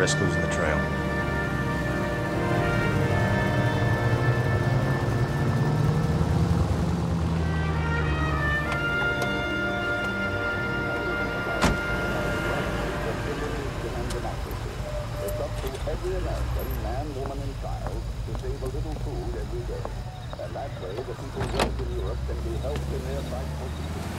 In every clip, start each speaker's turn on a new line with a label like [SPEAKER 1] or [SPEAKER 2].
[SPEAKER 1] risk losing the trail.
[SPEAKER 2] Every American, man, woman, and child, to save a little food every day. And that way, the people raised in Europe can be helped in their fight for peace.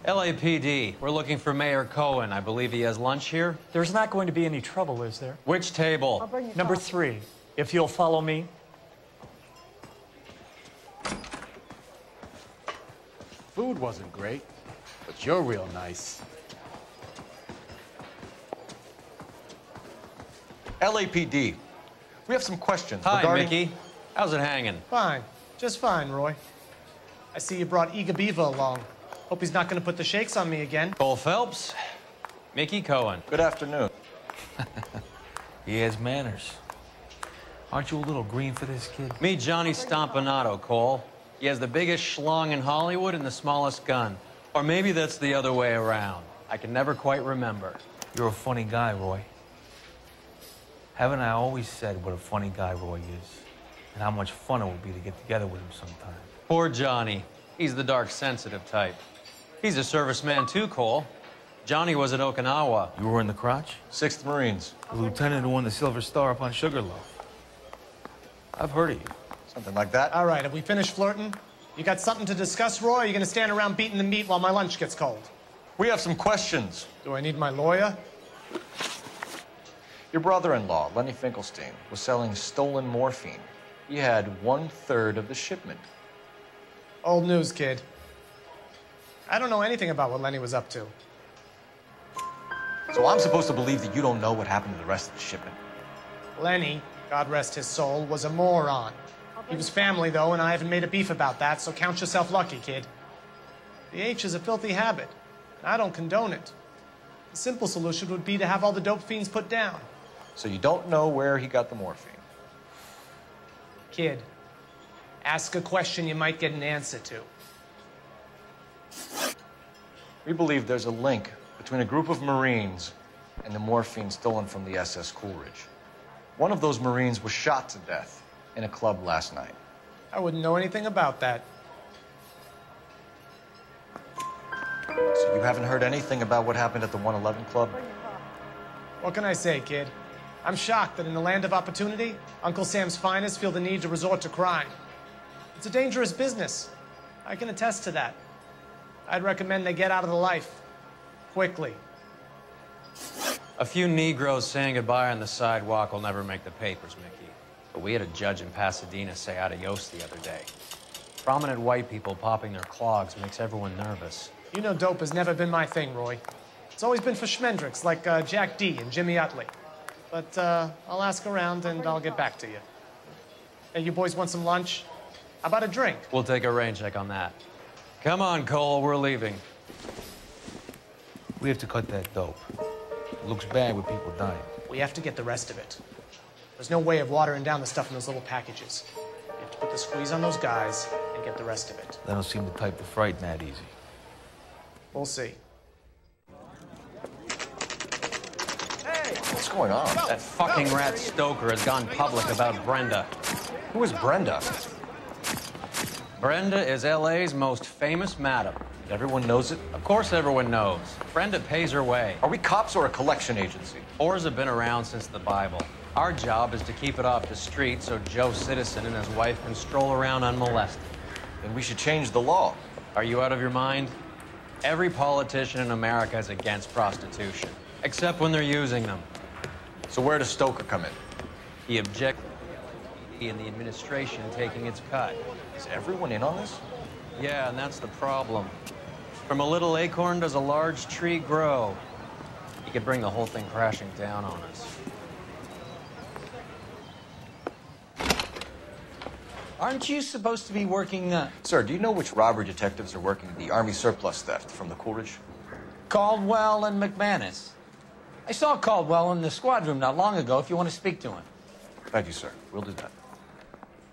[SPEAKER 3] LAPD, we're looking for Mayor Cohen. I believe he has lunch here.
[SPEAKER 4] There's not going to be any trouble, is there?
[SPEAKER 3] Which table?
[SPEAKER 4] Number 3, if you'll follow me.
[SPEAKER 5] Food wasn't great, but you're real nice.
[SPEAKER 1] LAPD, we have some questions
[SPEAKER 3] Hi,
[SPEAKER 1] regarding...
[SPEAKER 3] Mickey. How's it hanging?
[SPEAKER 4] Fine. Just fine, Roy. I see you brought Iga Beaver along. Hope he's not going to put the shakes on me again.
[SPEAKER 3] Cole Phelps, Mickey Cohen.
[SPEAKER 1] Good afternoon.
[SPEAKER 6] He has manners. Aren't you a little green for this kid?
[SPEAKER 3] Meet Johnny Stompanato, Cole. He has the biggest schlong in Hollywood and the smallest gun. Or maybe that's the other way around. I can never quite remember.
[SPEAKER 6] You're a funny guy, Roy. Haven't I always said what a funny guy Roy is? And how much fun it would be to get together with him sometime?
[SPEAKER 3] Poor Johnny. He's the dark, sensitive type. He's a serviceman too, Cole. Johnny was at Okinawa.
[SPEAKER 6] You were in the crotch?
[SPEAKER 1] 6th Marines.
[SPEAKER 6] The lieutenant who won the Silver Star up on Sugarloaf. I've heard of you.
[SPEAKER 1] Something like that.
[SPEAKER 4] All right, have we finished flirting? You got something to discuss, Roy, or are you going to stand around beating the meat while my lunch gets cold?
[SPEAKER 1] We have some questions.
[SPEAKER 4] Do I need my lawyer?
[SPEAKER 1] Your brother-in-law, Lenny Finkelstein, was selling stolen morphine. He had 1/3 of the shipment.
[SPEAKER 4] Old news, kid. I don't know anything about what Lenny was up to.
[SPEAKER 1] So I'm supposed to believe that you don't know what happened to the rest of the shipment?
[SPEAKER 4] Lenny, God rest his soul, was a moron. He was family, though, and I haven't made a beef about that, so count yourself lucky, kid. The H is a filthy habit, and I don't condone it. The simple solution would be to have all the dope fiends put down.
[SPEAKER 1] So you don't know where he got the morphine?
[SPEAKER 4] Kid, ask a question you might get an answer to.
[SPEAKER 1] We believe there's a link between a group of Marines and the morphine stolen from the SS Coolidge. One of those Marines was shot to death in a club last night.
[SPEAKER 4] I wouldn't know anything about that.
[SPEAKER 1] So you haven't heard anything about what happened at the 111 Club?
[SPEAKER 4] What can I say, kid? I'm shocked that in the land of opportunity, Uncle Sam's finest feel the need to resort to crime. It's a dangerous business. I can attest to that. I'd recommend they get out of the life. Quickly.
[SPEAKER 3] A few Negroes saying goodbye on the sidewalk will never make the papers, Mickey. But we had a judge in Pasadena say adios the other day. Prominent white people popping their clogs makes everyone nervous.
[SPEAKER 4] You know dope has never been my thing, Roy. It's always been for schmendricks like Jack D. and Jimmy Utley. But I'll ask around and I'll get back to you. Hey, you boys want some lunch? How about a drink?
[SPEAKER 3] We'll take a rain check on that. Come on, Cole, we're leaving.
[SPEAKER 6] We have to cut that dope. It looks bad with people dying.
[SPEAKER 4] We have to get the rest of it. There's no way of watering down the stuff in those little packages. We have to put the squeeze on those guys and get the rest of it.
[SPEAKER 6] They don't seem the type to frighten that easy.
[SPEAKER 4] We'll see.
[SPEAKER 1] What's going on?
[SPEAKER 3] That fucking rat Stoker has gone public about Brenda.
[SPEAKER 1] Who is Brenda?
[SPEAKER 3] Brenda is LA's most famous madam.
[SPEAKER 1] Everyone knows it?
[SPEAKER 3] Of course everyone knows. Brenda pays her way.
[SPEAKER 1] Are we cops or a collection agency?
[SPEAKER 3] Whores have been around since the Bible. Our job is to keep it off the street so Joe Citizen and his wife can stroll around unmolested.
[SPEAKER 1] Then we should change the law.
[SPEAKER 3] Are you out of your mind? Every politician in America is against prostitution, except when they're using them.
[SPEAKER 1] So where does Stoker come in?
[SPEAKER 3] He objects in the administration taking its cut.
[SPEAKER 1] Is everyone in on this?
[SPEAKER 3] Yeah, and that's the problem. From a little acorn does a large tree grow. He could bring the whole thing crashing down on us.
[SPEAKER 7] Aren't you supposed to be working,
[SPEAKER 1] Sir, do you know which robbery detectives are working the Army surplus theft from the Coolidge?
[SPEAKER 7] Caldwell and McManus? I saw Caldwell in the squad room not long ago if you want to speak to him.
[SPEAKER 1] Thank you, sir. We'll do that.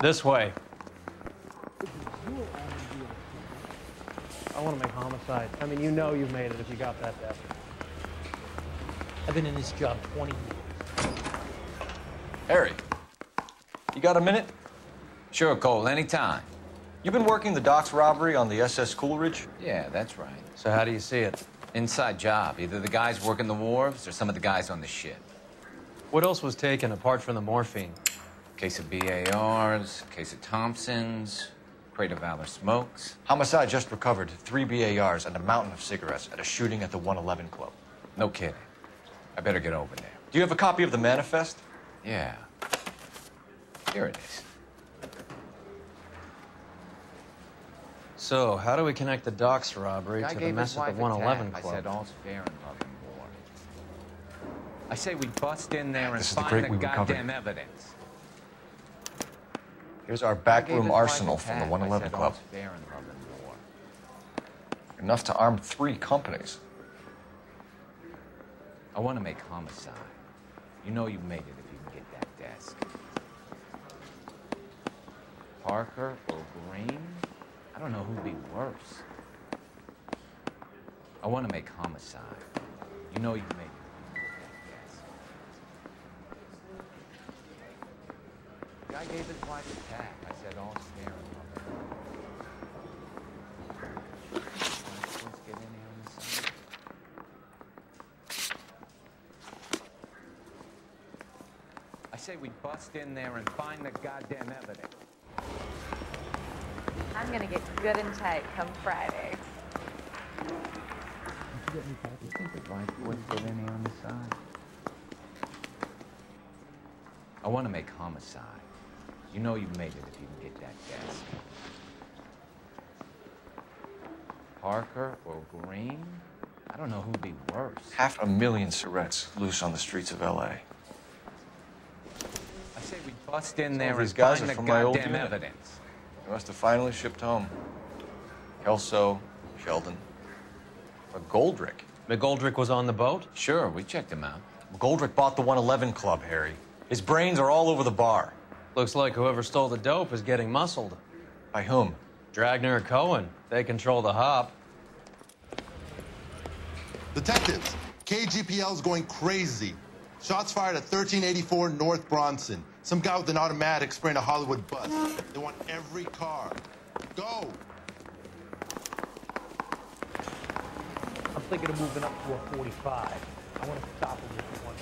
[SPEAKER 3] This way. I want to make homicide. I mean, you know you've made it if you got that death.
[SPEAKER 7] I've been in this job 20 years.
[SPEAKER 1] Harry, you got a minute?
[SPEAKER 8] Sure, Cole, anytime.
[SPEAKER 1] You've been working the docks robbery on the SS Coolidge?
[SPEAKER 8] Yeah, that's right.
[SPEAKER 3] So how do you see it?
[SPEAKER 8] Inside job. Either the guys working the wharves or some of the guys on the ship.
[SPEAKER 3] What else was taken apart from the morphine?
[SPEAKER 8] Case of BARs, case of Thompsons, crate of Valor smokes.
[SPEAKER 1] Homicide just recovered 3 BARs and a mountain of cigarettes at a shooting at the 111 Club.
[SPEAKER 8] No kidding. I better get over there.
[SPEAKER 1] Do you have a copy of the manifest?
[SPEAKER 8] Yeah. Here it is.
[SPEAKER 3] So, how do we connect the docks robbery
[SPEAKER 8] Guy
[SPEAKER 3] to the
[SPEAKER 8] gave
[SPEAKER 3] mess
[SPEAKER 8] his
[SPEAKER 3] at
[SPEAKER 8] wife
[SPEAKER 3] the
[SPEAKER 8] a
[SPEAKER 3] 111
[SPEAKER 8] tap.
[SPEAKER 3] Club?
[SPEAKER 8] I said all's fair in love and war. I say we bust in there and
[SPEAKER 1] This is the
[SPEAKER 8] find
[SPEAKER 1] crate
[SPEAKER 8] the
[SPEAKER 1] we recovered.
[SPEAKER 8] goddamn evidence.
[SPEAKER 1] Here's our
[SPEAKER 8] Guy gave
[SPEAKER 1] backroom
[SPEAKER 8] his wife
[SPEAKER 1] arsenal
[SPEAKER 8] a
[SPEAKER 1] from the
[SPEAKER 8] tap.
[SPEAKER 1] 111
[SPEAKER 8] I said
[SPEAKER 1] Club.
[SPEAKER 8] all's fair in love and war.
[SPEAKER 1] Enough to arm 3 companies.
[SPEAKER 8] I want to make homicide. You know you made it if you can get that desk. Parker or Green? I don't know who'd be worse. I want to make homicide. You know you made it if you can get that desk. The guy gave his wife a tap. I said all's fair in love and war. Let's get in here on the side. I say we bust in there and find the goddamn evidence.
[SPEAKER 9] I'm gonna get good and tight come Friday.
[SPEAKER 8] You think the right wouldn't get any on the side? I want to make homicide. You know you made it if you can get that desk. Parker or Green? I don't know who'd be worse.
[SPEAKER 1] 500,000 cigarettes loose on the streets of L.A.
[SPEAKER 8] I say we bust in
[SPEAKER 1] Some
[SPEAKER 8] there
[SPEAKER 1] of
[SPEAKER 8] and
[SPEAKER 1] these guys
[SPEAKER 8] find
[SPEAKER 1] are
[SPEAKER 8] the
[SPEAKER 1] from my old
[SPEAKER 8] goddamn
[SPEAKER 1] unit.
[SPEAKER 8] evidence.
[SPEAKER 1] They must have finally shipped home. Kelso, Sheldon, McGoldrick.
[SPEAKER 3] McGoldrick was on the boat?
[SPEAKER 8] Sure, we checked him out.
[SPEAKER 1] McGoldrick bought the 111 Club, Harry. His brains are all over the bar.
[SPEAKER 3] Looks like whoever stole the dope is getting muscled.
[SPEAKER 1] By whom?
[SPEAKER 3] Dragner or Cohen. They control the hop.
[SPEAKER 10] Detectives, KGPL's going crazy. Shots fired at 1384 North Bronson. Some guy with an automatic spraying a Hollywood bus. They want every car. Go!
[SPEAKER 11] I'm thinking of moving up to a 45. I want to stop him if you want.